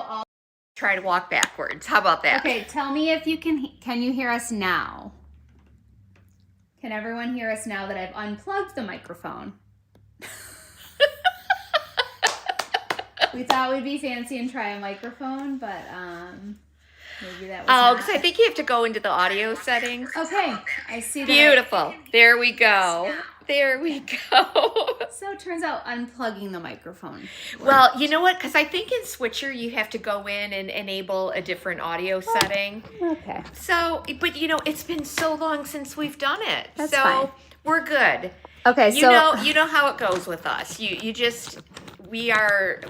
I'll try to walk backwards. How about that? Okay, tell me if you can you hear us now? Can everyone hear us now that I've unplugged the microphone? We thought we'd be fancy and try a microphone, but maybe that was not. Because I think you have to go into the audio settings. Okay, I see that. Beautiful. There we go. There we go. So it turns out unplugging the microphone. Well, you know what? Because I think in Switcher you have to go in and enable a different audio setting. Okay. So, but you know, it's been so long since we've done it. That's so fine. We're good. Okay, You so know how it goes with us. You just we're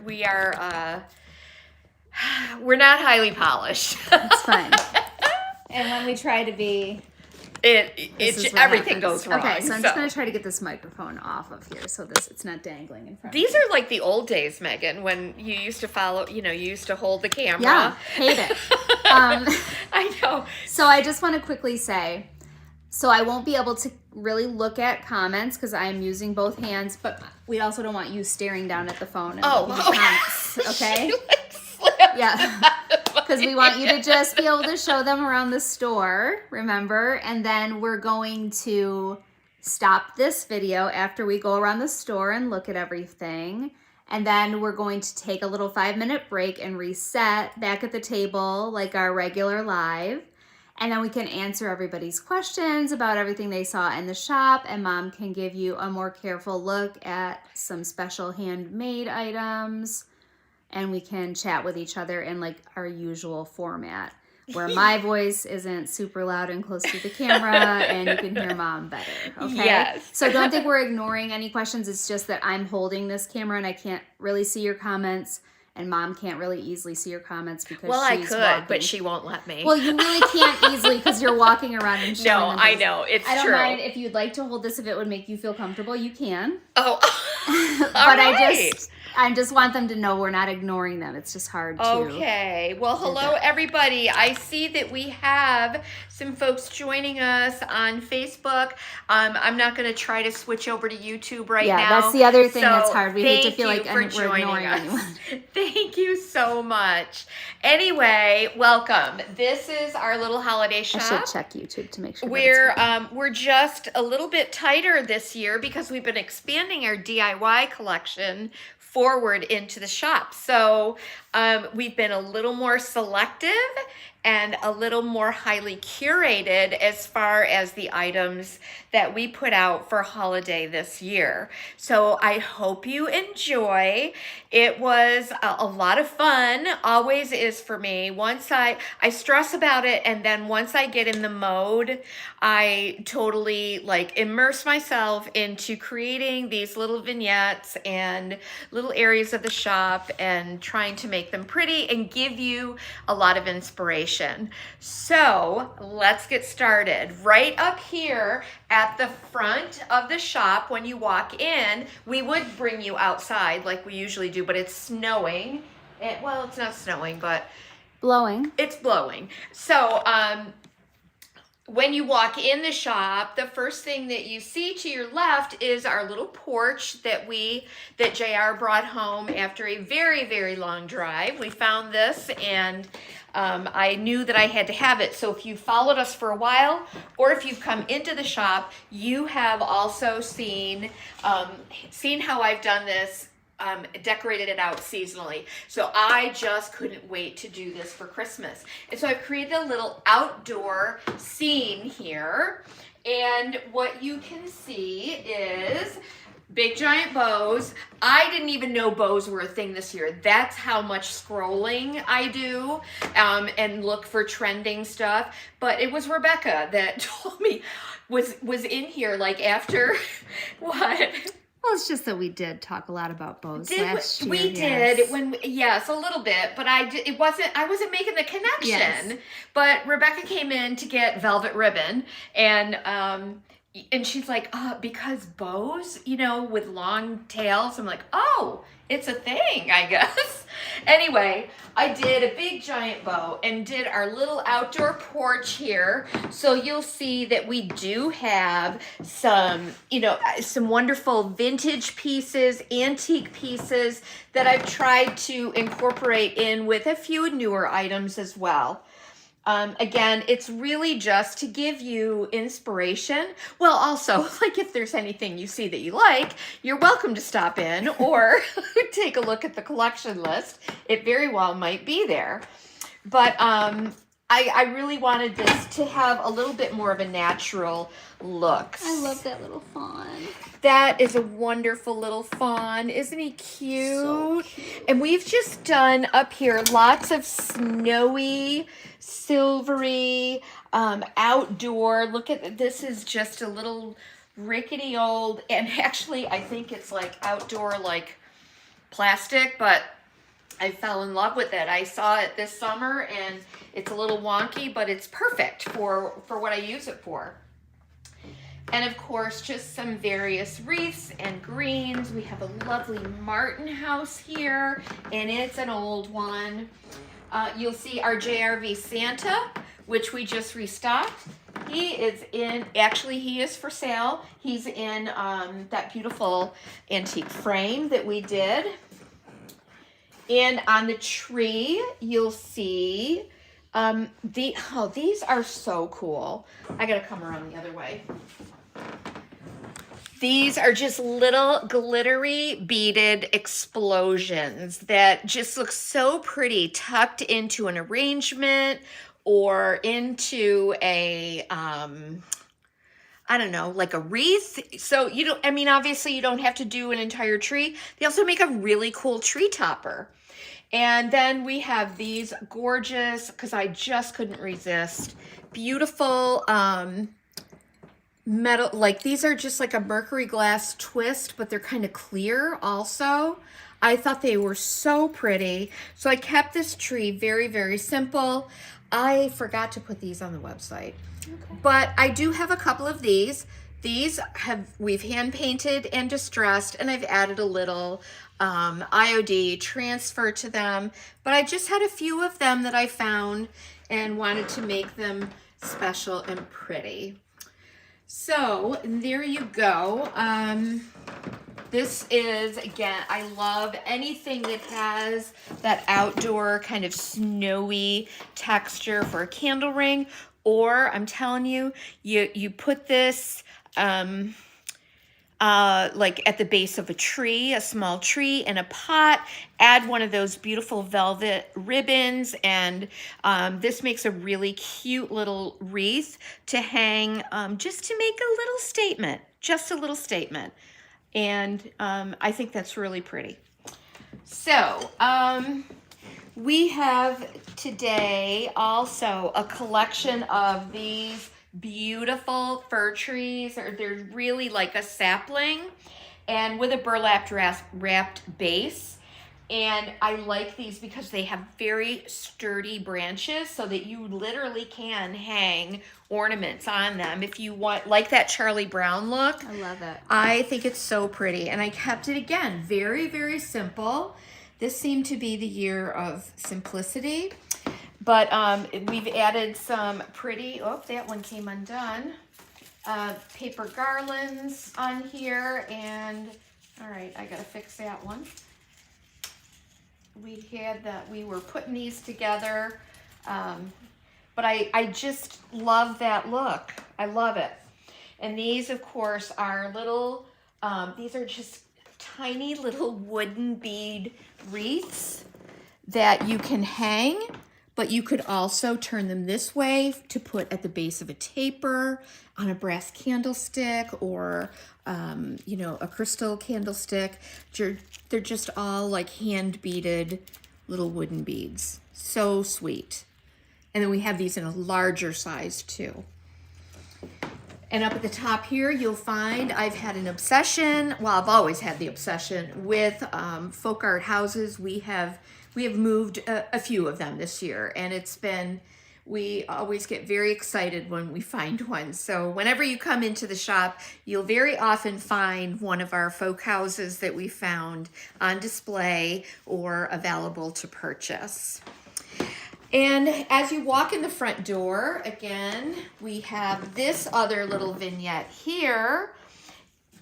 not highly polished. it's fine. And when we try to be, everything goes wrong. Okay, so I'm just gonna try to get this microphone off of here so it's not dangling in front. These are like the old days, Megan, when you used to follow. You know, you used to hold the camera. Yeah, hate it. I know. So I just want to quickly say, so I won't be able to really look at comments because I'm using both hands, but we also don't want you staring down at the phone and looking at comments, okay? Yeah, because we want you to just be able to show them around the store, remember? And then we're going to stop this video after we go around the store and look at everything. And then we're going to take a little 5-minute break and reset back at the table like our regular live. And then we can answer everybody's questions about everything they saw in the shop, and Mom can give you a more careful look at some special handmade items, and we can chat with each other in like our usual format where my voice isn't super loud and close to the camera and you can hear Mom better, okay? Yes. So don't think we're ignoring any questions. It's just that I'm holding this camera and I can't really see your comments. And Mom can't really easily see your comments because she's walking. But she won't let me. Well, you really can't easily because you're walking around and showing No, them I things. know. It's true. I don't mind if you'd like to hold this if it would make you feel comfortable. You can. Oh, but right. I just want them to know we're not ignoring them. It's just hard to. Okay. Well, hello, everybody. I see that we have some folks joining us on Facebook. I'm not going to try to switch over to YouTube right now. Yeah, that's the other thing that's hard. We hate to feel like we're ignoring anyone. Thank you so much. Anyway, welcome. This is our little holiday shop. I should check YouTube to make sure. We're just a little bit tighter this year because we've been expanding our DIY collection forward into the shop. So we've been a little more selective and a little more highly curated as far as the items that we put out for holiday this year. So I hope you enjoy. It was a lot of fun, always is for me. Once I stress about it, and then once I get in the mode, I totally like immerse myself into creating these little vignettes and little areas of the shop and trying to make them pretty and give you a lot of inspiration. So let's get started. Right up here at the front of the shop, when you walk in, we would bring you outside like we usually do, but it's snowing. Well, it's not snowing, but blowing. It's blowing. So when you walk in the shop, the first thing that you see to your left is our little porch that JR brought home after a very, very long drive. We found this and I knew that I had to have it. So if you followed us for a while, or if you've come into the shop, you have also seen how I've done this, decorated it out seasonally. So I just couldn't wait to do this for Christmas. And so I've created a little outdoor scene here. And what you can see is big giant bows. I didn't even know bows were a thing this year. That's how much scrolling I do and look for trending stuff. But it was Rebecca that told me, was in here like after what? Well, it's just that we did talk a lot about bows last year. We did yes, a little bit, but I wasn't making the connection. Yes. But Rebecca came in to get velvet ribbon, and And she's like, because bows, you know, with long tails. I'm like, oh, it's a thing, I guess. Anyway, I did a big giant bow and did our little outdoor porch here. So you'll see that we do have some, you know, some wonderful vintage pieces, antique pieces that I've tried to incorporate in with a few newer items as well. Again, it's really just to give you inspiration. Well, also, like if there's anything you see that you like, you're welcome to stop in or take a look at the collection list. It very well might be there. But I really wanted this to have a little bit more of a natural look. I love that little fawn. That is a wonderful little fawn. Isn't he cute? So cute. And we've just done up here lots of snowy, silvery, outdoor. Look at this is just a little rickety old, and actually I think it's like outdoor like plastic, but I fell in love with it. I saw it this summer and it's a little wonky, but it's perfect for what I use it for. And of course, just some various wreaths and greens. We have a lovely Martin house here, and it's an old one. You'll see our JRV Santa, which we just restocked. He is in, actually he is for sale. He's in that beautiful antique frame that we did. And on the tree, you'll see, these are so cool. I gotta come around the other way. These are just little glittery beaded explosions that just look so pretty tucked into an arrangement or into a, I don't know, like a wreath. So you don't, I mean, obviously you don't have to do an entire tree. They also make a really cool tree topper. And then we have these gorgeous, because I just couldn't resist, beautiful, metal, like these are just like a mercury glass twist, but they're kind of clear also. I thought they were so pretty. So I kept this tree very, very simple. I forgot to put these on the website. Okay. But I do have a couple of these. These we've hand painted and distressed, and I've added a little IOD transfer to them. But I just had a few of them that I found and wanted to make them special and pretty. So there you go. This is, again, I love anything that has that outdoor kind of snowy texture for a candle ring. Or I'm telling you, you put this like at the base of a tree, a small tree in a pot, add one of those beautiful velvet ribbons, and this makes a really cute little wreath to hang just to make a little statement, just a little statement. And I think that's really pretty. So we have today also a collection of these beautiful fir trees. They're really like a sapling and with a burlap wrapped base. And I like these because they have very sturdy branches so that you literally can hang ornaments on them if you want, like that Charlie Brown look. I love it. I think it's so pretty. And I kept it, again, very, very simple. This seemed to be the year of simplicity. But we've added some pretty, oh, that one came undone, paper garlands on here. And, all right, I got to fix that one. We were putting these together, but I just love that look. I love it. And these, of course, are little, these are just tiny little wooden bead wreaths that you can hang, but you could also turn them this way to put at the base of a taper, on a brass candlestick, or you know, a crystal candlestick. They're just all like hand beaded little wooden beads. So sweet. And then we have these in a larger size too. And up at the top here, you'll find I've had an obsession. Well, I've always had the obsession with folk art houses. We have moved a few of them this year, and it's been we always get very excited when we find one. So whenever you come into the shop, you'll very often find one of our folk houses that we found on display or available to purchase. And as you walk in the front door, again, we have this other little vignette here.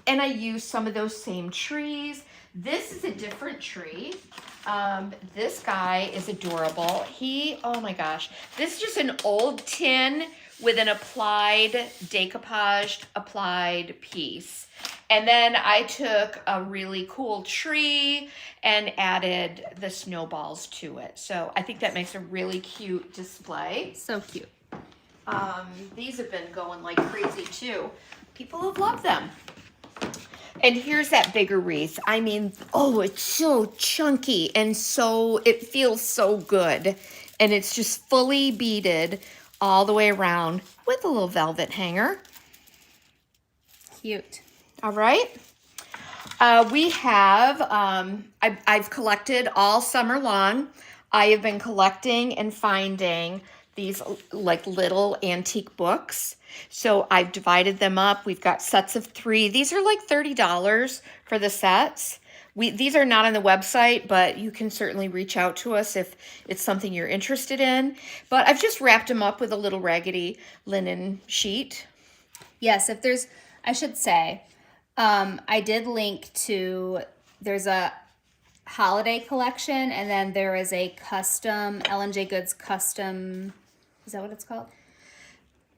And I use some of those same trees. This is a different tree. This guy is adorable. Oh my gosh, this is just an old tin with an decoupaged applied piece. And then I took a really cool tree and added the snowballs to it. So I think that makes a really cute display. So cute. These have been going like crazy too. People have loved them. And here's that bigger wreath. I mean, oh, it's so chunky and it feels so good. And it's just fully beaded all the way around with a little velvet hanger. Cute. All right. We have, I've collected all summer long. I have been collecting and finding these like little antique books. So I've divided them up. We've got sets of 3. These are like $30 for the sets. These are not on the website, but you can certainly reach out to us if it's something you're interested in. But I've just wrapped them up with a little raggedy linen sheet. Yes, I should say, I did link to, there's a holiday collection, and then there is a custom, L&J Goods custom, is that what it's called?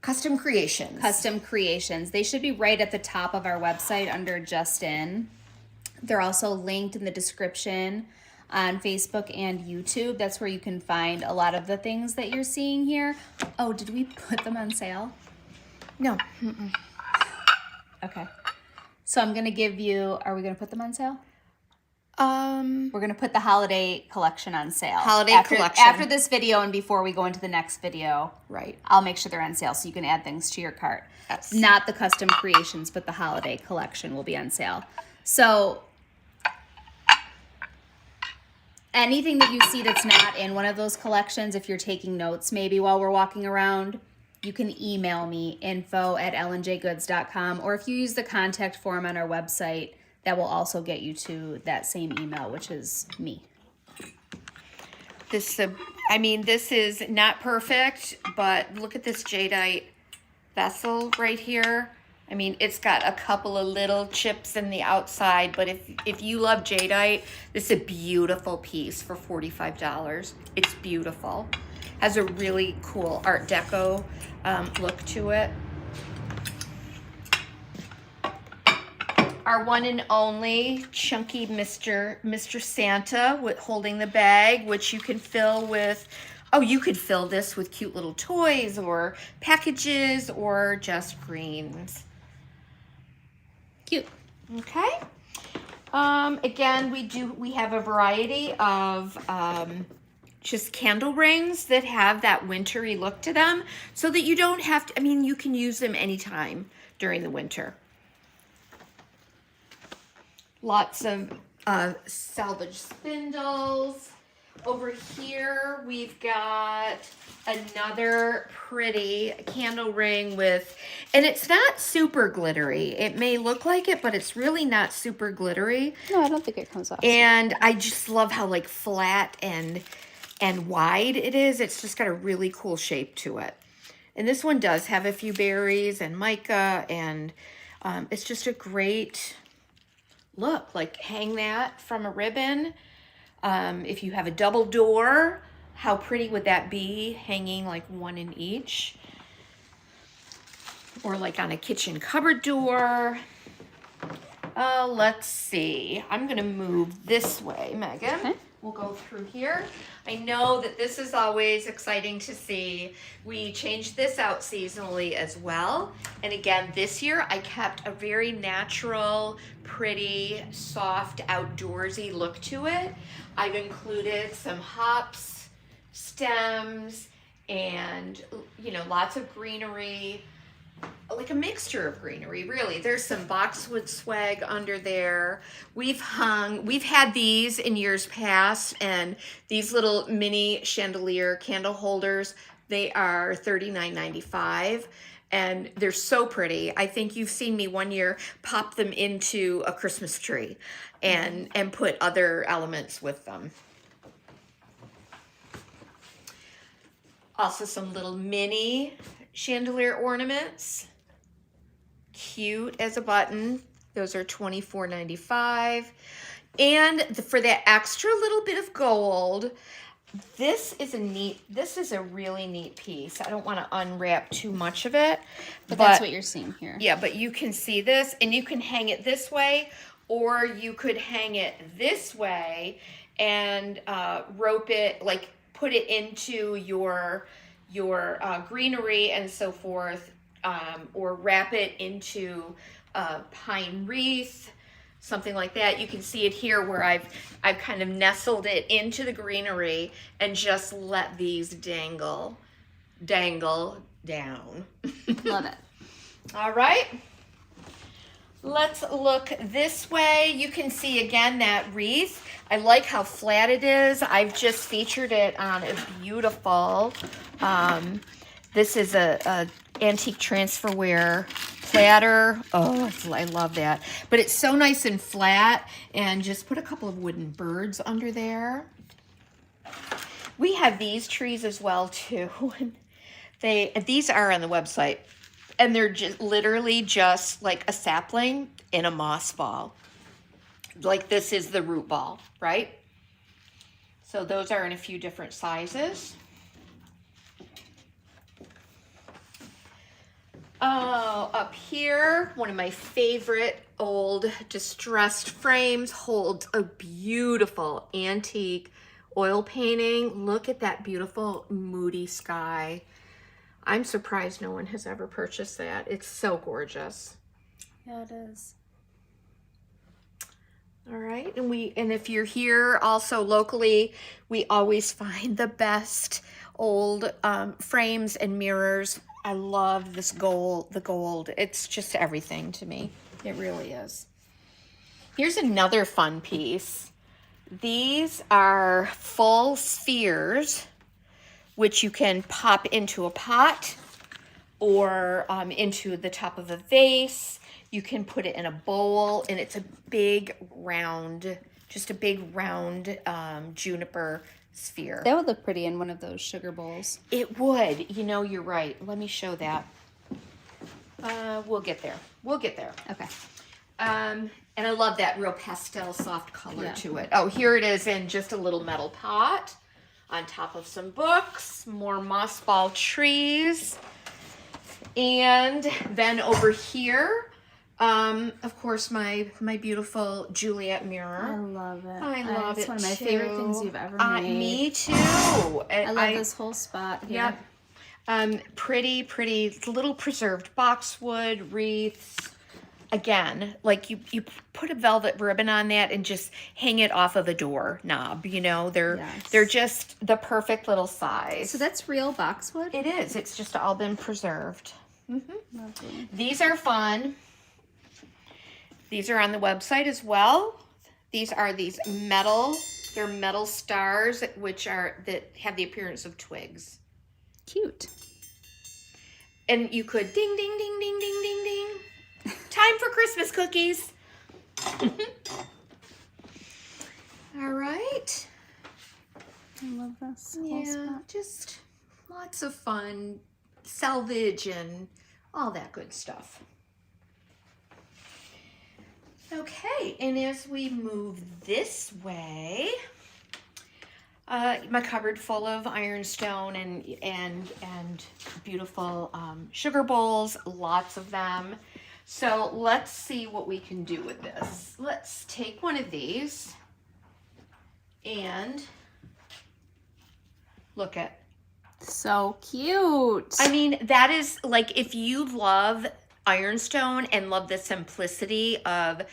Custom Creations. Custom Creations. They should be right at the top of our website under Just In. They're also linked in the description on Facebook and YouTube. That's where you can find a lot of the things that you're seeing here. Oh, did we put them on sale? No. Okay. So I'm going to give you, are we going to put them on sale? We're going to put the holiday collection on sale. Collection. After this video and before we go into the next video. Right. I'll make sure they're on sale so you can add things to your cart. Yes. Not the custom creations, but the holiday collection will be on sale. So anything that you see that's not in one of those collections, if you're taking notes maybe while we're walking around, you can email me, info@lnjgoods.com, or if you use the contact form on our website, that will also get you to that same email, which is me. This is not perfect, but look at this jadeite vessel right here. I mean, it's got a couple of little chips in the outside, but if you love jadeite, this is a beautiful piece for $45. It's beautiful. Has a really cool Art Deco look to it. Our one and only chunky Mr. Santa holding the bag, which you can fill with, you could fill this with cute little toys or packages or just greens. Cute. Okay. Again, we have a variety of just candle rings that have that wintry look to them so that you don't have to, you can use them anytime during the winter. Lots of salvage spindles. Over here, we've got another pretty candle ring and it's not super glittery. It may look like it, but it's really not super glittery. No, I don't think it comes off. And I just love how like flat and wide it is. It's just got a really cool shape to it. And this one does have a few berries and mica, and it's just a great look. Like, hang that from a ribbon. If you have a double door, how pretty would that be, hanging like one in each? Or like on a kitchen cupboard door. Let's see. I'm going to move this way, Megan. Okay. We'll go through here. I know that this is always exciting to see. We changed this out seasonally as well. And again, this year I kept a very natural, pretty, soft, outdoorsy look to it. I've included some hops, stems, and lots of greenery. Like a mixture of greenery, really. There's some boxwood swag under there. We've had these in years past, and these little mini chandelier candle holders They are $39.95. And they're so pretty. I think you've seen me one year pop them into a Christmas tree and put other elements with them. Also some little mini chandelier ornaments. Cute as a button. Those are $24.95. And for that extra little bit of gold, this is a really neat piece. I don't want to unwrap too much of it. But that's what you're seeing here. Yeah, but you can see this, and you can hang it this way, or you could hang it this way and rope it, like put it into your greenery and so forth, or wrap it into a pine wreath, something like that. You can see it here where I've kind of nestled it into the greenery and just let these dangle down. Love it. All right. Let's look this way. You can see again that wreath. I like how flat it is. I've just featured it on a beautiful, this is a antique transferware platter. Oh, I love that. But it's so nice and flat, and just put a couple of wooden birds under there. We have these trees as well too. These are on the website, and they're just literally just like a sapling in a moss ball. Like this is the root ball, right? So those are in a few different sizes. Oh, up here, one of my favorite old distressed frames holds a beautiful antique oil painting. Look at that beautiful moody sky. I'm surprised no one has ever purchased that. It's so gorgeous. Yeah, it is. All right, and if you're here also locally, we always find the best old frames and mirrors. I love this gold, the gold. It's just everything to me. It really is. Here's another fun piece. These are full spheres, which you can pop into a pot or into the top of a vase. You can put it in a bowl, and it's a big round, just a big round juniper sphere. That would look pretty in one of those sugar bowls. It would. You know, you're right. Let me show that. We'll get there. We'll get there. Okay. And I love that real pastel soft color to it. Oh, here it is in just a little metal pot on top of some books, more moss ball trees. And then over here, of course, my beautiful Juliet mirror. I love it. I love it. It's one of my too. favorite things you've ever made. Me too. I love this whole spot here. Yep. Pretty little preserved boxwood wreaths. Again, like you put a velvet ribbon on that and just hang it off of a door knob. You know, they're just the perfect little size. So that's real boxwood? It is. It's just all been preserved. Lovely. These are fun. These are on the website as well. These are they're metal stars that have the appearance of twigs. Cute. And you could ding, ding, ding, ding, ding, ding, ding. Time for Christmas cookies. All right. I love this whole spot. Just lots of fun, salvage and all that good stuff. Okay, and as we move this way, my cupboard full of Ironstone and beautiful sugar bowls, lots of them. So let's see what we can do with this. Let's take one of these and look at. So cute. I mean, that is like, if you love Ironstone and love the simplicity of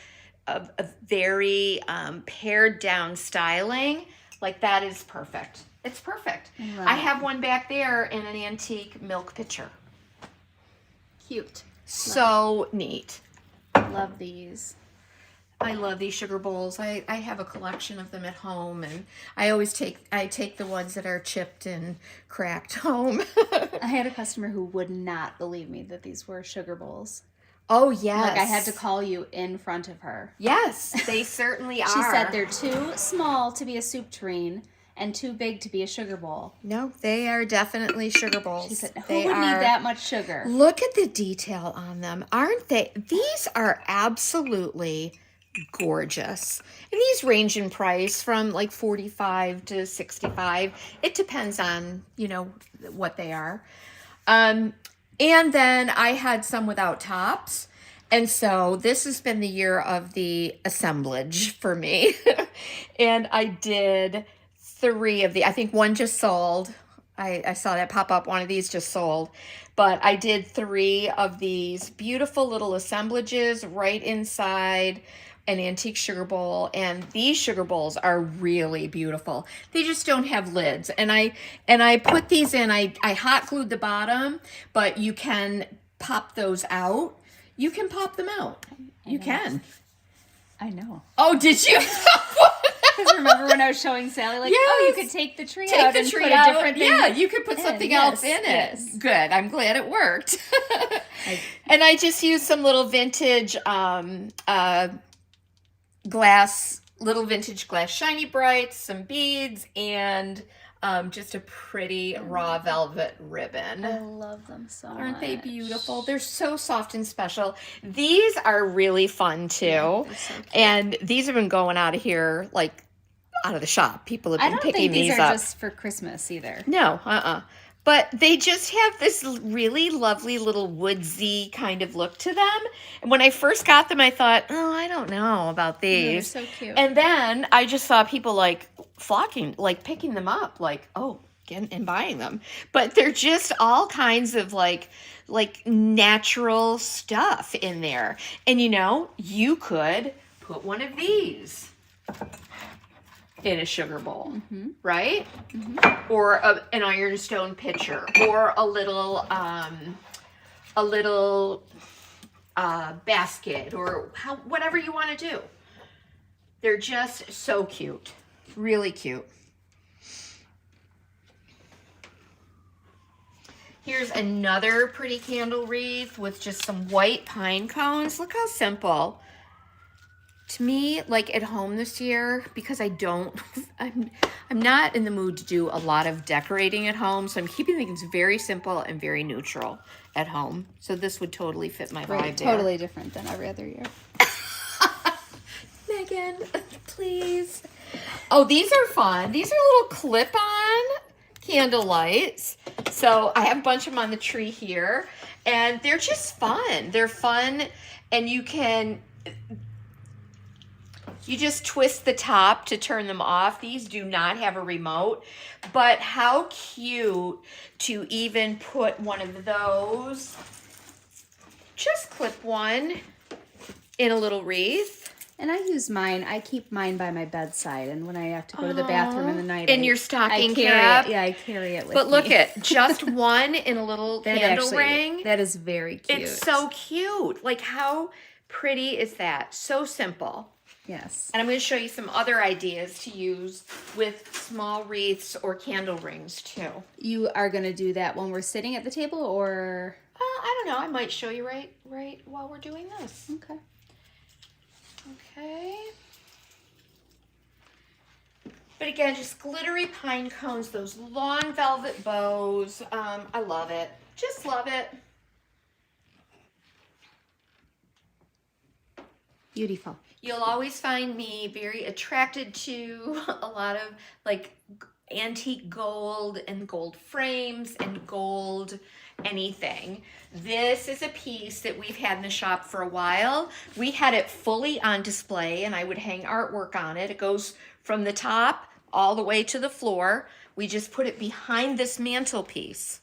a very pared down styling, like that is perfect. It's perfect. I have one back there in an antique milk pitcher. Cute. So neat. Love these. I love these sugar bowls. I have a collection of them at home, and I take the ones that are chipped and cracked home. I had a customer who would not believe me that these were sugar bowls. Oh, yes. Like, I had to call you in front of her. Yes, they certainly are. She said they're too small to be a soup tureen and too big to be a sugar bowl. No, they are definitely sugar bowls. She said, who would need that much sugar? Look at the detail on them. Aren't they? These are absolutely gorgeous. And these range in price from like $45 to $65. It depends on, you know, what they are. And then I had some without tops. And so this has been the year of the assemblage for me. And I did 3 of the, I think one just sold. I saw that pop up. One of these just sold. But I did 3 of these beautiful little assemblages right inside an antique sugar bowl, and these sugar bowls are really beautiful. They just don't have lids, and I put these in. I hot glued the bottom, but you can pop those out. You can pop them out. You can. I know. Oh, did you? Because remember when I was showing Sally, like, yes. oh, you could take the tree out and put a different thing. Yeah, you could put something else in it. Yes. Good. I'm glad it worked. And I just used some little vintage little vintage glass shiny brights, some beads, and just a pretty raw velvet ribbon. I love them so much. Aren't they beautiful? They're so soft and special. These are really fun too. Yeah, so and these have been going out of here, like out of the shop. People have been picking these up. I don't think these are just for Christmas either. No, But they just have this really lovely little woodsy kind of look to them. And when I first got them, I thought, oh, I don't know about these. They're so cute. And then I just saw people like flocking, like picking them up, like, oh, and buying them. But they're just all kinds of like natural stuff in there. And you know, you could put one of these in a sugar bowl, right? Mm-hmm. Or an Ironstone pitcher, or a little basket, or whatever you want to do. They're just so cute, really cute. Here's another pretty candle wreath with just some white pine cones. Look how simple. To me, like at home this year, because I'm not in the mood to do a lot of decorating at home, so I'm keeping things very simple and very neutral at home. So this would totally fit my vibe there. Totally different than every other year. Megan, please. Oh, these are fun. These are little clip-on candle lights. So I have a bunch of them on the tree here, and they're just fun. They're fun, and you just twist the top to turn them off. These do not have a remote, but how cute to even put one of those, just clip one in a little wreath. And I use mine. I keep mine by my bedside, and when I have to go to the bathroom in the night, in your stocking cap. It. Yeah, I carry it with me. But look at just one in a little candle ring. That is very cute. It's so cute. Like, how pretty is that? So simple. Yes. And I'm going to show you some other ideas to use with small wreaths or candle rings too. You are going to do that when we're sitting at the table, or? I don't know. I might show you right while we're doing this. Okay. Okay. But again, just glittery pine cones, those long velvet bows. I love it. Just love it. Beautiful. You'll always find me very attracted to a lot of like antique gold and gold frames and gold anything. This is a piece that we've had in the shop for a while. We had it fully on display, and I would hang artwork on it. It goes from the top all the way to the floor. We just put it behind this mantelpiece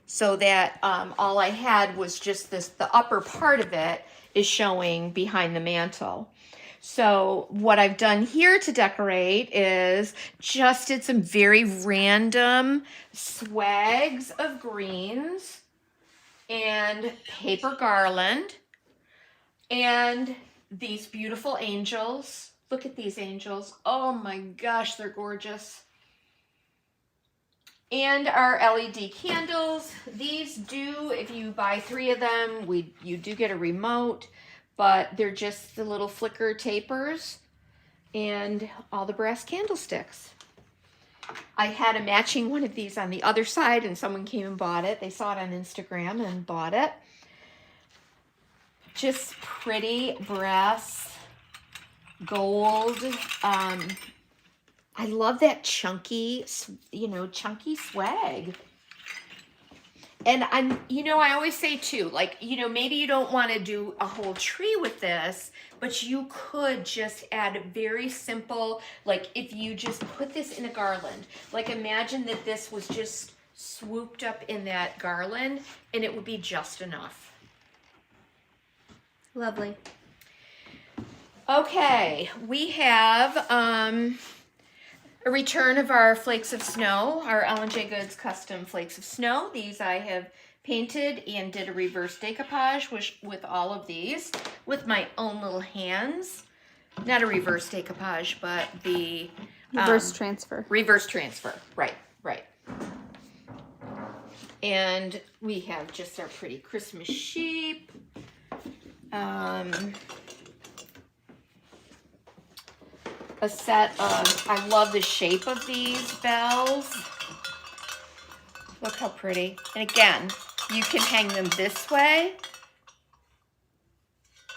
so that all I had was just the upper part of it is showing behind the mantle. So what I've done here to decorate is just did some very random swags of greens and paper garland. And these beautiful angels. Look at these angels. Oh my gosh, they're gorgeous. And our LED candles. These do, if you buy 3 of them, you do get a remote, but they're just the little flicker tapers and all the brass candlesticks. I had a matching one of these on the other side and someone came and bought it. They saw it on Instagram and bought it. Just pretty brass gold. I love that chunky, chunky swag. And I always say too, like, maybe you don't want to do a whole tree with this, but you could just add very simple, like if you just put this in a garland, like imagine that this was just swooped up in that garland and it would be just enough. Lovely. Okay, we have a return of our flakes of snow, our L&J Goods custom flakes of snow. These I have painted and did a reverse decoupage with all of these with my own little hands. Not a reverse decoupage, but the reverse transfer. Reverse transfer, right. And we have just our pretty Christmas sheep. A set of, I love the shape of these bells. Look how pretty. And again, you can hang them this way.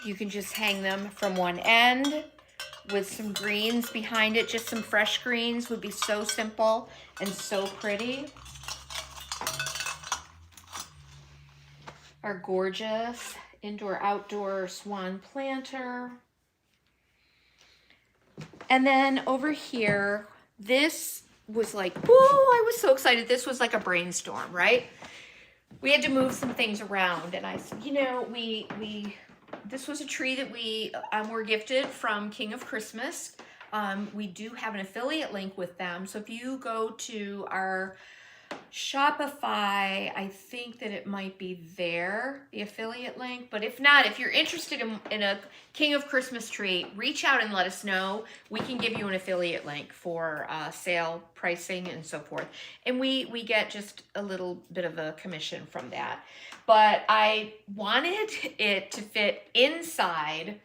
You can just hang them from one end with some greens behind it. Just some fresh greens would be so simple and so pretty. Our gorgeous indoor-outdoor swan planter. And then over here, this was like, whoa, I was so excited. This was like a brainstorm, right? We had to move some things around. And I said, this was a tree that we were gifted from King of Christmas. We do have an affiliate link with them. So if you go to our Shopify, I think that it might be there, the affiliate link. But if not, if you're interested in a King of Christmas tree, reach out and let us know. We can give you an affiliate link for sale pricing and so forth. And we get just a little bit of a commission from that. But I wanted it to fit inside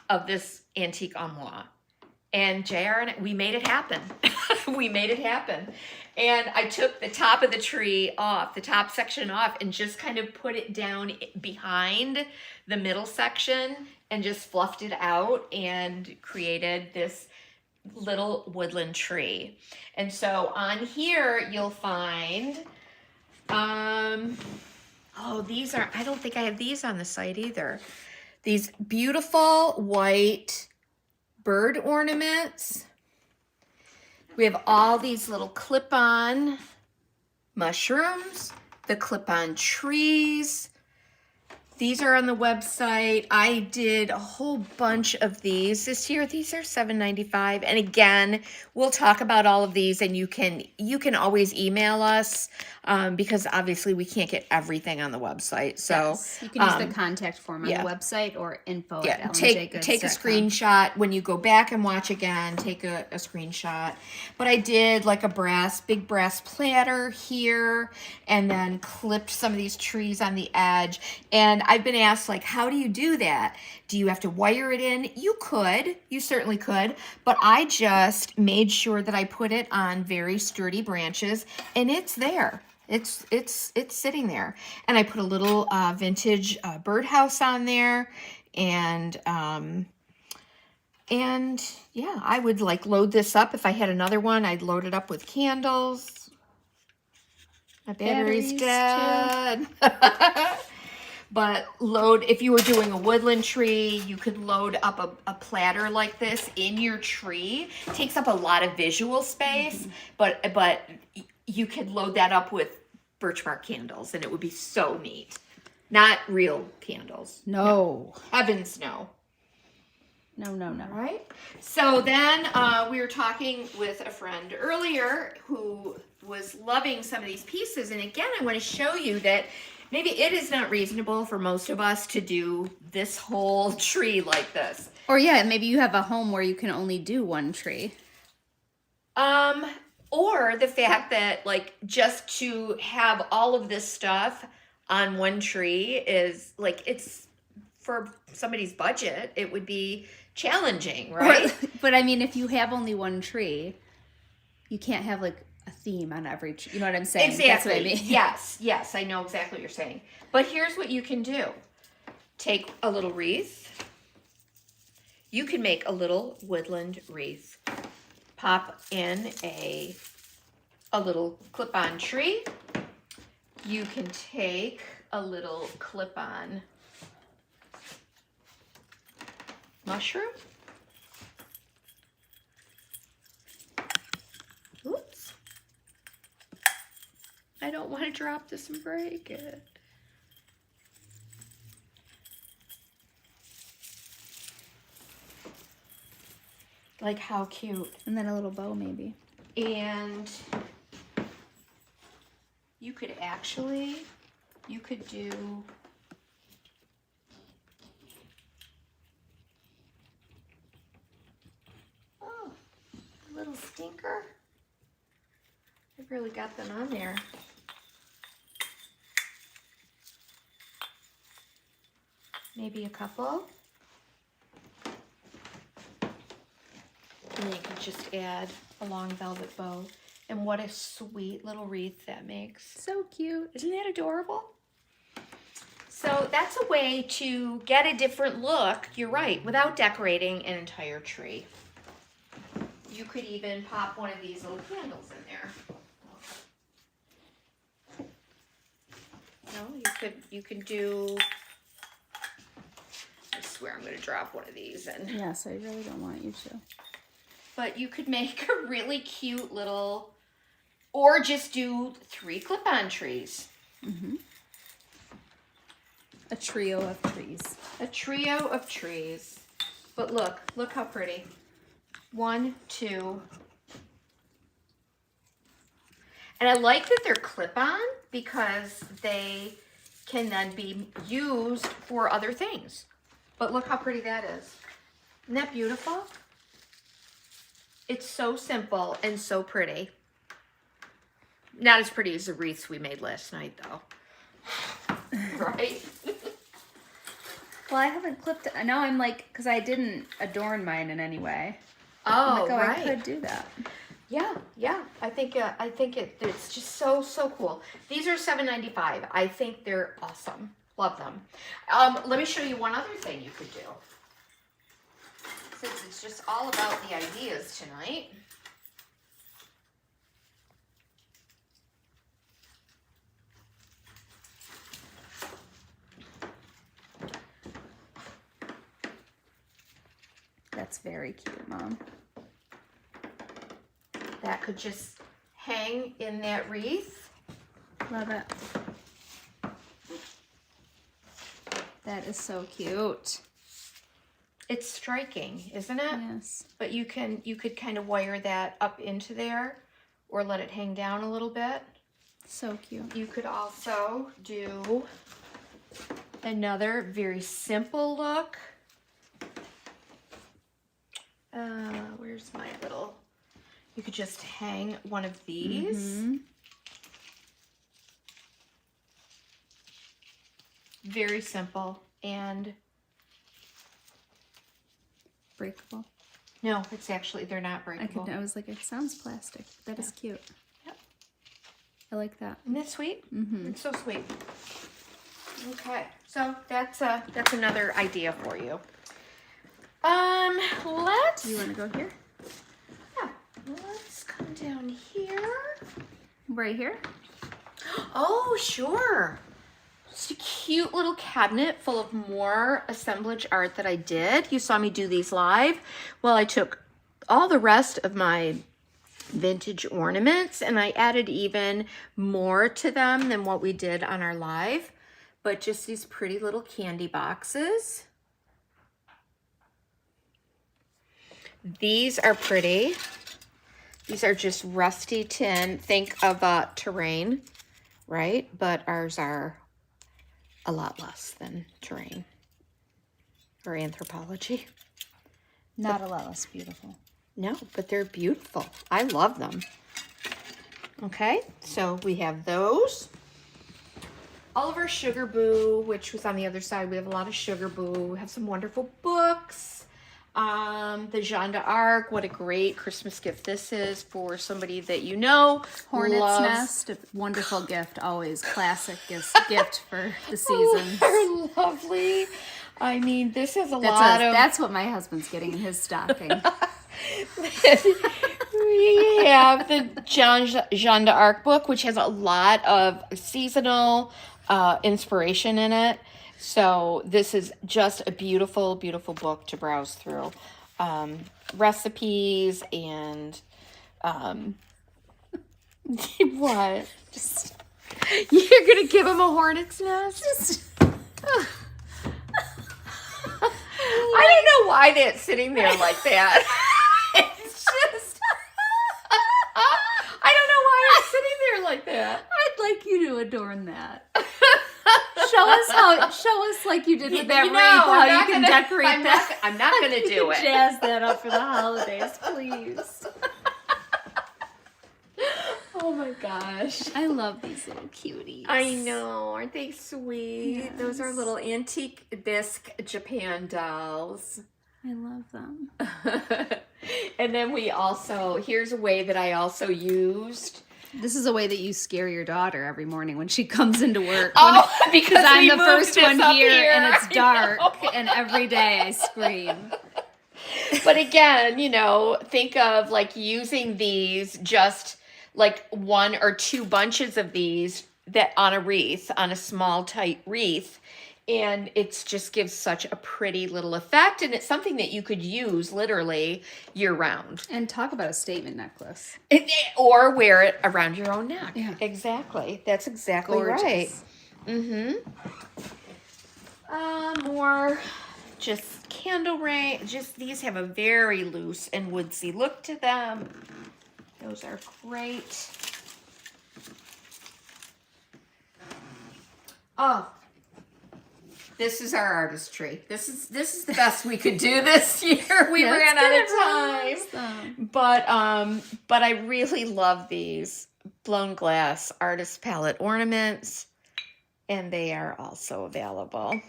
of this antique armoire. And JR and I, we made it happen. We made it happen. And I took the top of the tree off, the top section off, and just kind of put it down behind the middle section and just fluffed it out and created this little woodland tree. And so on here, you'll find, these are, I don't think I have these on the site either. These beautiful white bird ornaments. We have all these little clip-on mushrooms, the clip-on trees. These are on the website. I did a whole bunch of these this year. These are $7.95. And again, we'll talk about all of these, and you can always email us because obviously we can't get everything on the website. So yes, you can use the contact form on the website or take a screenshot when you go back and watch again. Take a screenshot. But I did like a big brass platter here, and then clipped some of these trees on the edge. And I've been asked, like, how do you do that? Do you have to wire it in? You certainly could, but I just made sure that I put it on very sturdy branches, and it's there. It's sitting there. And I put a little vintage birdhouse on there, and yeah, I would like load this up. If I had another one, I'd load it up with candles. My battery's dead. But if you were doing a woodland tree, you could load up a platter like this in your tree. It takes up a lot of visual space, but you could load that up with birch bark candles, and it would be so neat. Not real candles. No. Heavens, no. No. All right. So then we were talking with a friend earlier who was loving some of these pieces. And again, I want to show you that maybe it is not reasonable for most of us to do this whole tree like this. Or yeah, maybe you have a home where you can only do one tree. Or the fact that like just to have all of this stuff on one tree is like, it's for somebody's budget, it would be challenging, right? But I mean, if you have only one tree, you can't have like a theme on every tree. You know what I'm saying? Exactly. That's what I mean. Yes, I know exactly what you're saying. But here's what you can do. Take a little wreath. You can make a little woodland wreath. Pop in a little clip-on tree. You can take a little clip-on mushroom. Oops. I don't want to drop this and break it. Like, how cute. And then a little bow maybe. And you could actually, you could do a little stinker. I've really got them on there. Maybe a couple. And then you can just add a long velvet bow. And what a sweet little wreath that makes. So cute. Isn't that adorable? So that's a way to get a different look, you're right, without decorating an entire tree. You could even pop one of these little candles in there. No, you could do, I swear I'm going to drop one of these in. Yes, I really don't want you to. But you could make a really cute little, or just do 3 clip-on trees. Mm-hmm. A trio of trees. A trio of trees. But look how pretty. 1, 2. And I like that they're clip-on because they can then be used for other things. But look how pretty that is. Isn't that beautiful? It's so simple and so pretty. Not as pretty as the wreaths we made last night, though. Right? Well, I haven't clipped it. Now I'm like, because I didn't adorn mine in any way. Oh, right. right. I could do that. Yeah. I think it's just so cool. These are $7.95. I think they're awesome. Love them. Let me show you one other thing you could do. Since it's just all about the ideas tonight. That's very cute, Mom. That could just hang in that wreath. Love it. That is so cute. It's striking, isn't it? Yes. But you could kind of wire that up into there or let it hang down a little bit. So cute. You could also do another very simple look. Where's my little, you could just hang one of these. Mm-hmm. Very simple and Breakable. no, it's actually, they're not breakable. I was like, it sounds plastic. That is cute. Yep. I like that. Isn't that sweet? Mm-hmm. It's so sweet. Okay, so that's another idea for you. Let's. Do you want to go here? Yeah, let's come down here. Right here? Oh, sure. Just a cute little cabinet full of more assemblage art that I did. You saw me do these live. Well, I took all the rest of my vintage ornaments and I added even more to them than what we did on our live. But just these pretty little candy boxes. These are pretty. These are just rusty tin. Think of terrain, right? But ours are a lot less than terrain or anthropology. Not a lot less beautiful. No, but they're beautiful. I love them. Okay, so we have those. All of our Sugar Boo, which was on the other side. We have a lot of Sugar Boo. We have some wonderful books. The Jeanne d'Arc. What a great Christmas gift this is for somebody that you know. Hornet's loves. Nest, a wonderful gift. Always classic gift for the season. Oh, they're lovely. I mean, this has that's what my husband's getting in his stocking. We have the Jeanne d'Arc book, which has a lot of seasonal inspiration in it. So this is just a beautiful, beautiful book to browse through. Recipes and what? Just you're gonna give him a hornet's nest? I don't know why that's sitting there like that. It's just I don't know why it's sitting there like that. I'd like you to adorn that. Show us like you did with that wreath, how you can decorate that. I'm not going to do it. Jazz that up for the holidays, please. Oh my gosh. I love these little cuties. I know. Aren't they sweet? Yes. Those are little antique bisque Japan dolls. I love them. And then we also, here's a way that I also used. This is a way that you scare your daughter every morning when she comes into work. Because I'm the first one here and it's dark know. and every day I scream. But again, you know, think of like using these, just like 1 or 2 bunches of these that on a wreath, on a small tight wreath. And it just gives such a pretty little effect. And it's something that you could use literally year round. And talk about a statement necklace. Or wear it around your own neck. Yeah. Exactly. That's exactly Gorgeous. right. More just candle ring. Just these have a very loose and woodsy look to them. Those are great. Oh, this is our artistry. This is the best we could do this year. We ran out of time. But I really love these blown glass artist palette ornaments, and they are also available.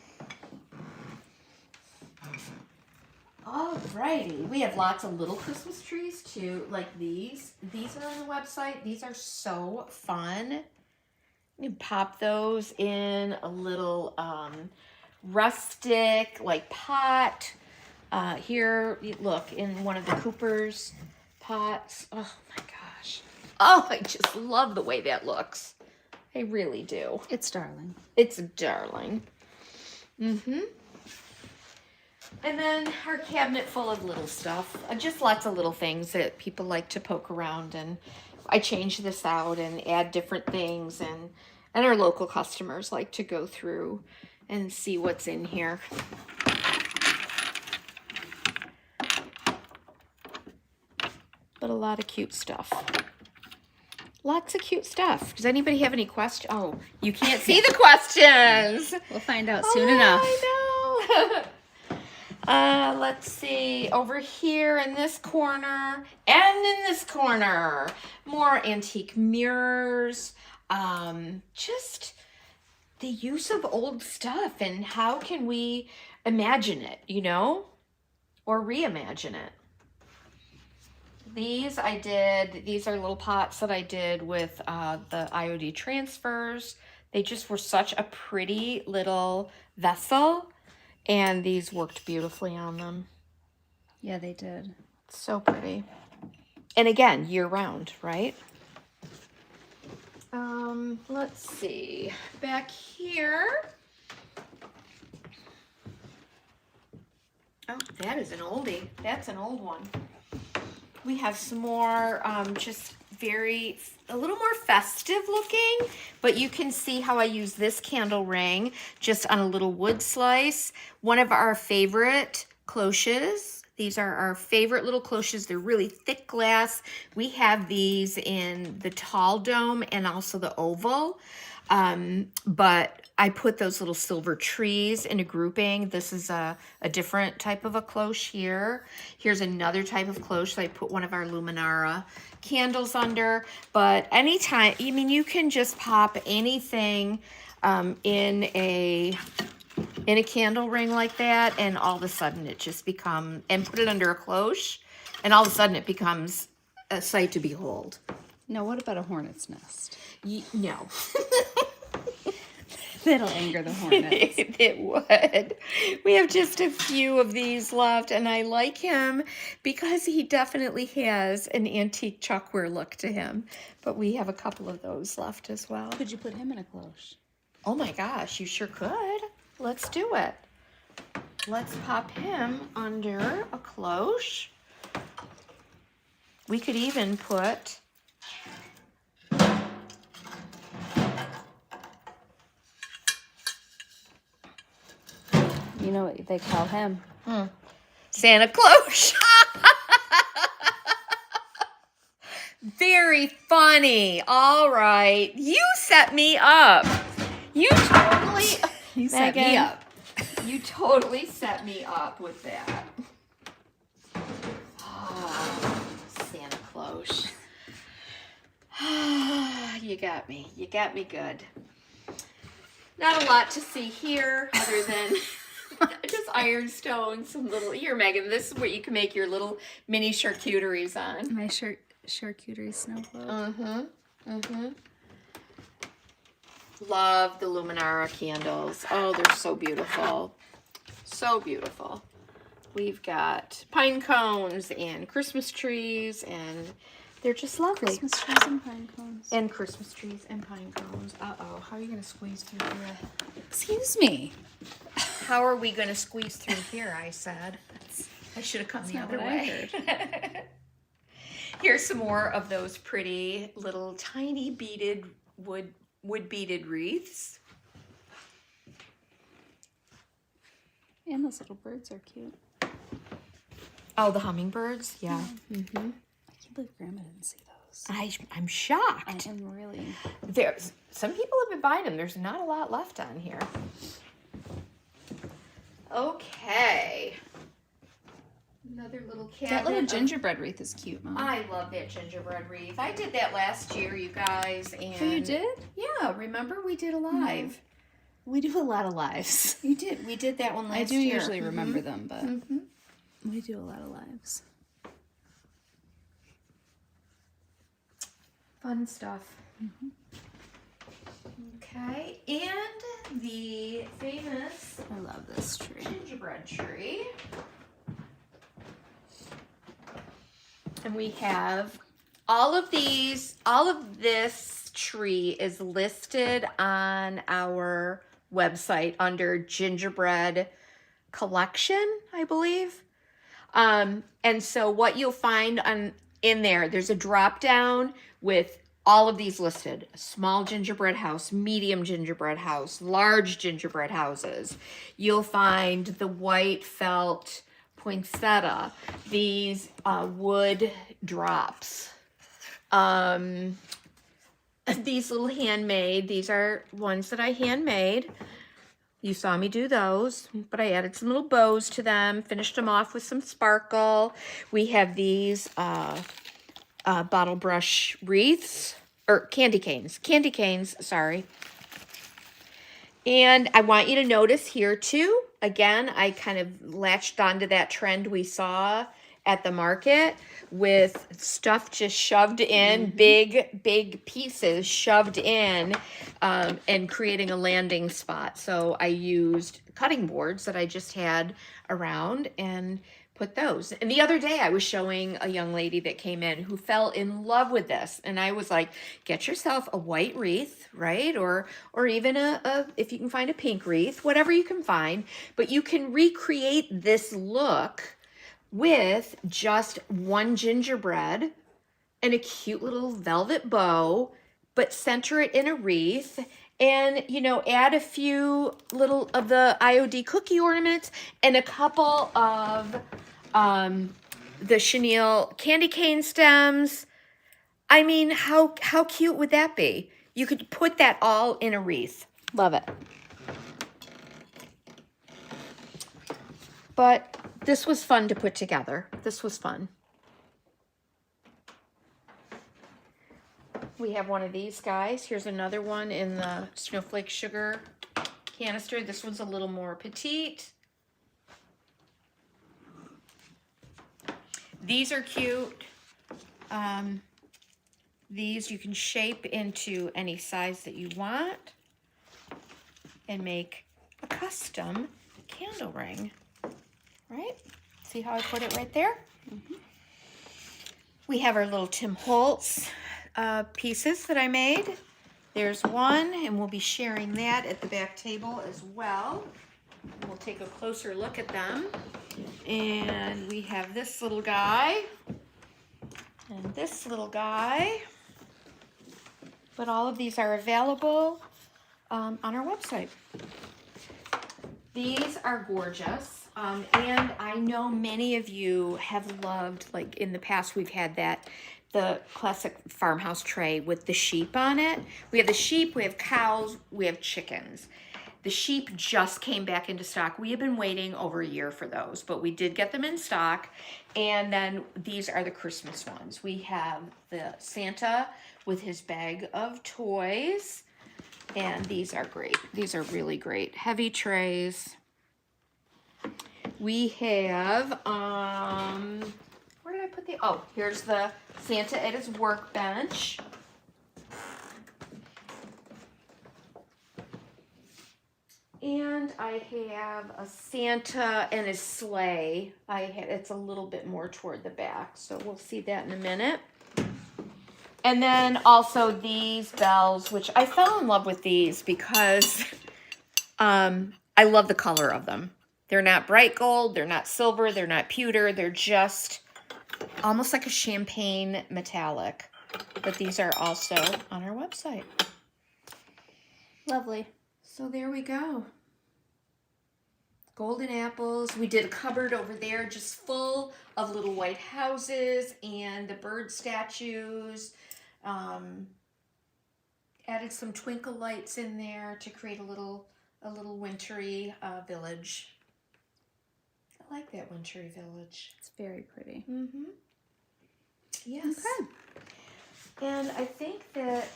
Alrighty, we have lots of little Christmas trees too, like these. These are on the website. These are so fun. You can pop those in a little rustic like pot. Here, look, in one of the Cooper's pots. Oh my gosh. Oh, I just love the way that looks. I really do. It's darling. It's darling. And then our cabinet full of little stuff. Just lots of little things that people like to poke around, and I change this out and add different things, and our local customers like to go through and see what's in here. But a lot of cute stuff. Lots of cute stuff. Does anybody have any questions? Oh, you can't see the questions. We'll find out soon enough. I know. Let's see, over here in this corner and in this corner, more antique mirrors, just the use of old stuff and how can we imagine it, you know, or reimagine it. These are little pots that I did with the IOD transfers. They just were such a pretty little vessel. And these worked beautifully on them. Yeah, they did. So pretty. And again, year round, right? Let's see. Back here. Oh, that is an oldie. That's an old one. We have some more just a little more festive looking, but you can see how I use this candle ring just on a little wood slice. One of our favorite cloches. These are our favorite little cloches. They're really thick glass. We have these in the tall dome and also the oval. But I put those little silver trees in a grouping. This is a different type of a cloche here. Here's another type of cloche that I put one of our Luminara candles under. But anytime, I mean, you can just pop anything in a candle ring like that, and all of a sudden it just becomes, and put it under a cloche, and all of a sudden it becomes a sight to behold. Now, what about a hornet's nest? No. That'll anger the hornets. It would. We have just a few of these left, and I like him because he definitely has an antique chalkware look to him. But we have a couple of those left as well. Could you put him in a cloche? Oh my gosh, you sure could. Let's do it. Let's pop him under a cloche. We could even put... You know what they call him? Santa Claus. Very funny. All right. You set me up. You totally... You set me up. You totally set me up with that. Oh, Santa Claus. You got me. You got me good. Not a lot to see here other than... just ironstone, some little... Here, Megan, this is what you can make your little mini charcuteries on. My charcuterie snow globe. Love the Luminara candles. Oh, they're so beautiful. So beautiful. We've got pine cones and Christmas trees, and they're just lovely. Christmas trees and pine cones. And Christmas trees and pine cones. Uh-oh, how are you going to squeeze through here? Excuse me. How are we going to squeeze through here, I said. I should have come the other way. Here's some more of those pretty little tiny beaded wood beaded wreaths. And those little birds are cute. Oh, the hummingbirds? Yeah. I can't believe Grandma didn't see those. I'm shocked. I am really... Some people have been buying them. There's not a lot left on here. Okay. Another little cabinet. That little gingerbread wreath is cute, Mom. I love that gingerbread wreath. I did that last year, you guys. And Oh, you did? Yeah, remember we did a live. We do a lot of lives. You did. We did that one last I do year. usually remember them, but we do a lot of lives. Fun stuff. Okay, and the famous I love this tree. gingerbread tree. And we have all of this tree is listed on our website under Gingerbread Collection, I believe. And so what you'll find in there's a drop down with all of these listed: small gingerbread house, medium gingerbread house, large gingerbread houses. You'll find the white felt poinsettia, these wood drops, these little handmade. These are ones that I handmade. You saw me do those, but I added some little bows to them, finished them off with some sparkle. We have these bottle brush wreaths, or candy canes, sorry. And I want you to notice here too, again, I kind of latched onto that trend we saw at the market with stuff just shoved in, big pieces shoved in, and creating a landing spot. So I used cutting boards that I just had around and put those. And the other day I was showing a young lady that came in who fell in love with this. And I was like, get yourself a white wreath, right? Or even a if you can find a pink wreath, whatever you can find. But you can recreate this look with just one gingerbread and a cute little velvet bow, but center it in a wreath. And, you know, add a few little of the IOD cookie ornaments and a couple of the chenille candy cane stems. I mean, how cute would that be? You could put that all in a wreath. Love it. But this was fun to put together. This was fun. We have one of these guys. Here's another one in the snowflake sugar canister. This one's a little more petite. These are cute. These you can shape into any size that you want and make a custom candle ring, right? See how I put it right there? Mm-hmm. We have our little Tim Holtz pieces that I made. There's one, and we'll be sharing that at the back table as well. We'll take a closer look at them. And we have this little guy and this little guy. But all of these are available on our website. These are gorgeous. And I know many of you have loved, like in the past we've had the classic farmhouse tray with the sheep on it. We have the sheep, we have cows, we have chickens. The sheep just came back into stock. We have been waiting over a year for those, but we did get them in stock. And then these are the Christmas ones. We have the Santa with his bag of toys. And these are great. These are really great. Heavy trays. We have, where did I put the, oh, here's the Santa at his workbench. And I have a Santa and his sleigh. It's a little bit more toward the back, so we'll see that in a minute. And then also these bells, which I fell in love with these because I love the color of them. They're not bright gold, they're not silver, they're not pewter, they're just almost like a champagne metallic. But these are also on our website. Lovely. So there we go. Golden apples. We did a cupboard over there just full of little white houses and the bird statues. Added some twinkle lights in there to create a little wintry village. I like that wintry village. It's very pretty. Mm-hmm. Yes. Okay. And I think that,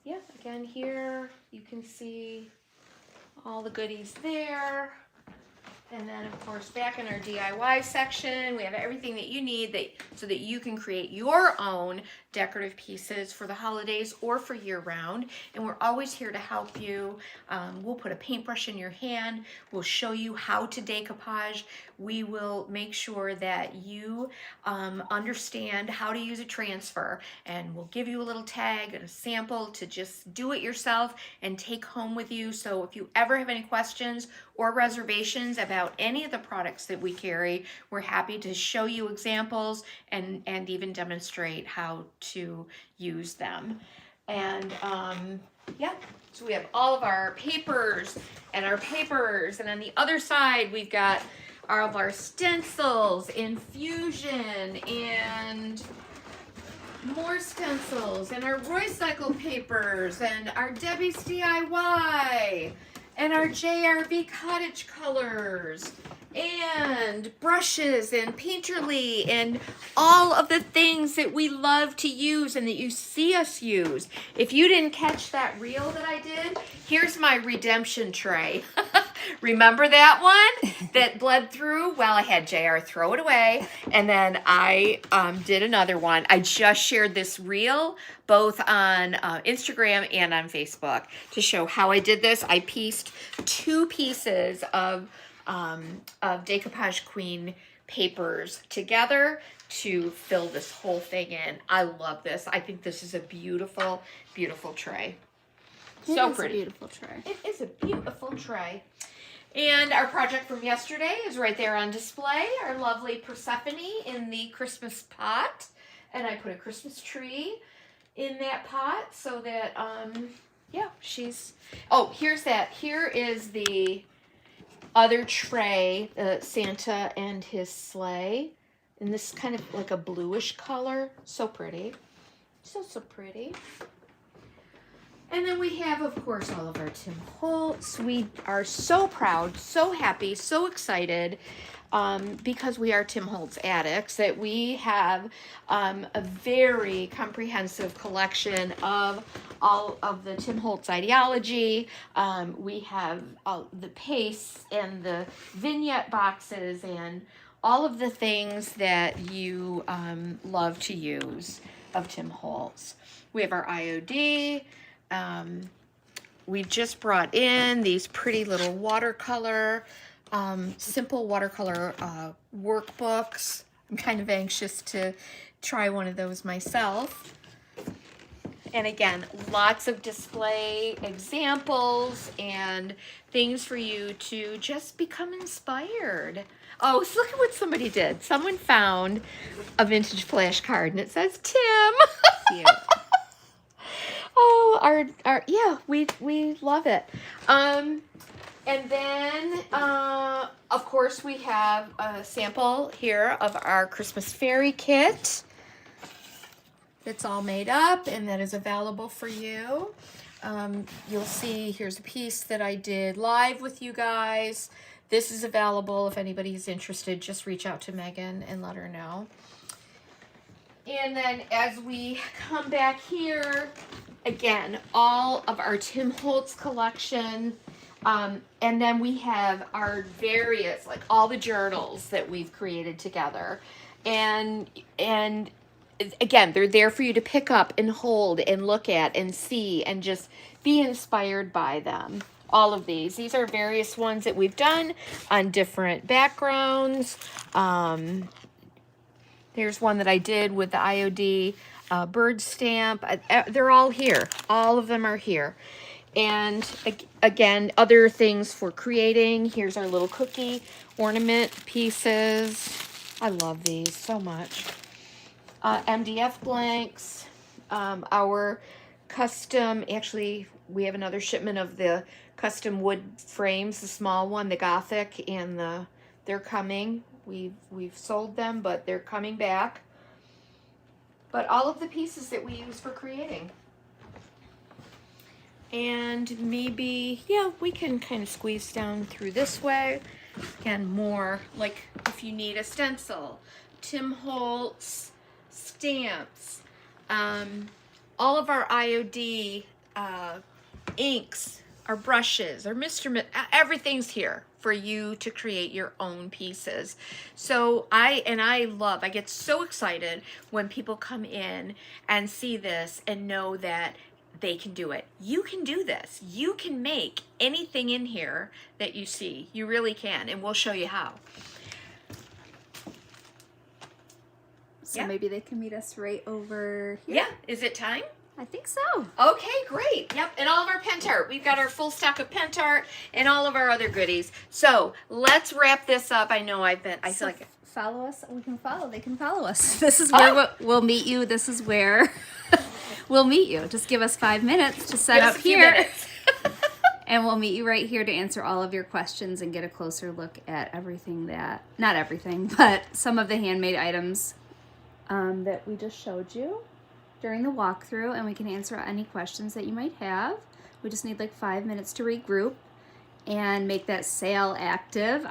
yeah, again, here you can see all the goodies there. And then, of course, back in our DIY section, we have everything that you need so that you can create your own decorative pieces for the holidays or for year-round. And we're always here to help you. We'll put a paintbrush in your hand. We'll show you how to decoupage. We will make sure that you understand how to use a transfer. And we'll give you a little tag and a sample to just do it yourself and take home with you. So if you ever have any questions or reservations about any of the products that we carry, we're happy to show you examples and even demonstrate how to use them. And yeah, so we have all of our papers, and on the other side we've got all of our stencils, infusion, and more stencils, and our Roycycle papers, and our Debbie's DIY, and our JRV cottage colors, and brushes, and painterly, and all of the things that we love to use and that you see us use. If you didn't catch that reel that I did, here's my redemption tray. Remember that one that bled through? Well, I had JR throw it away, and then I did another one. I just shared this reel both on Instagram and on Facebook to show how I did this. I pieced 2 pieces of Decoupage Queen papers together to fill this whole thing in. I love this. I think this is a beautiful, beautiful tray. So pretty. It is a beautiful tray. It is a beautiful tray. And our project from yesterday is right there on display. Our lovely Persephone in the Christmas pot. And I put a Christmas tree in that pot so that, yeah, she's... Oh, here's that. Here is the other tray, Santa and his sleigh. And this kind of like a bluish color. So pretty. So pretty. And then we have, of course, all of our Tim Holtz. We are so proud, so happy, so excited because we are Tim Holtz addicts that we have a very comprehensive collection of all of the Tim Holtz ideology. We have the pastes and the vignette boxes and all of the things that you love to use of Tim Holtz. We have our IOD. We just brought in these pretty little watercolor, simple watercolor workbooks. I'm kind of anxious to try one of those myself. And again, lots of display examples and things for you to just become inspired. Oh, so look at what somebody did. Someone found a vintage flash card and it says Tim. Cute. Oh, yeah, we love it. And then, of course, we have a sample here of our Christmas fairy kit. It's all made up and that is available for you. You'll see here's a piece that I did live with you guys. This is available if anybody's interested. Just reach out to Megan and let her know. And then as we come back here, again, all of our Tim Holtz collection. And then we have our various, like all the journals that we've created together. And again, they're there for you to pick up and hold and look at and see and just be inspired by them. All of these. These are various ones that we've done on different backgrounds. There's one that I did with the IOD bird stamp. They're all here. All of them are here. And again, other things for creating. Here's our little cookie ornament pieces. I love these so much. MDF blanks. Our custom, actually, we have another shipment of the custom wood frames, the small one, the Gothic, and they're coming. We've sold them, but they're coming back. But all of the pieces that we use for creating. And maybe, yeah, we can kind of squeeze down through this way. Again, more, like if you need a stencil, Tim Holtz, stamps, all of our IOD inks, our brushes, our everything's here for you to create your own pieces. So I get so excited when people come in and see this and know that they can do it. You can do this. You can make anything in here that you see. You really can, and we'll show you how. So maybe they can meet us right over here. Yeah, is it time? I think so. Okay, great. Yep, and all of our pen art. We've got our full stock of pen art and all of our other goodies. So let's wrap this up. I know I feel like follow us. We can follow. They can follow us. This is where we'll meet you. This is where we'll meet you. Just give us 5 minutes to set up here. And we'll meet you right here to answer all of your questions and get a closer look at everything that, not everything, but some of the handmade items that we just showed you during the walkthrough, and we can answer any questions that you might have. We just need like 5 minutes to regroup and make that sale active.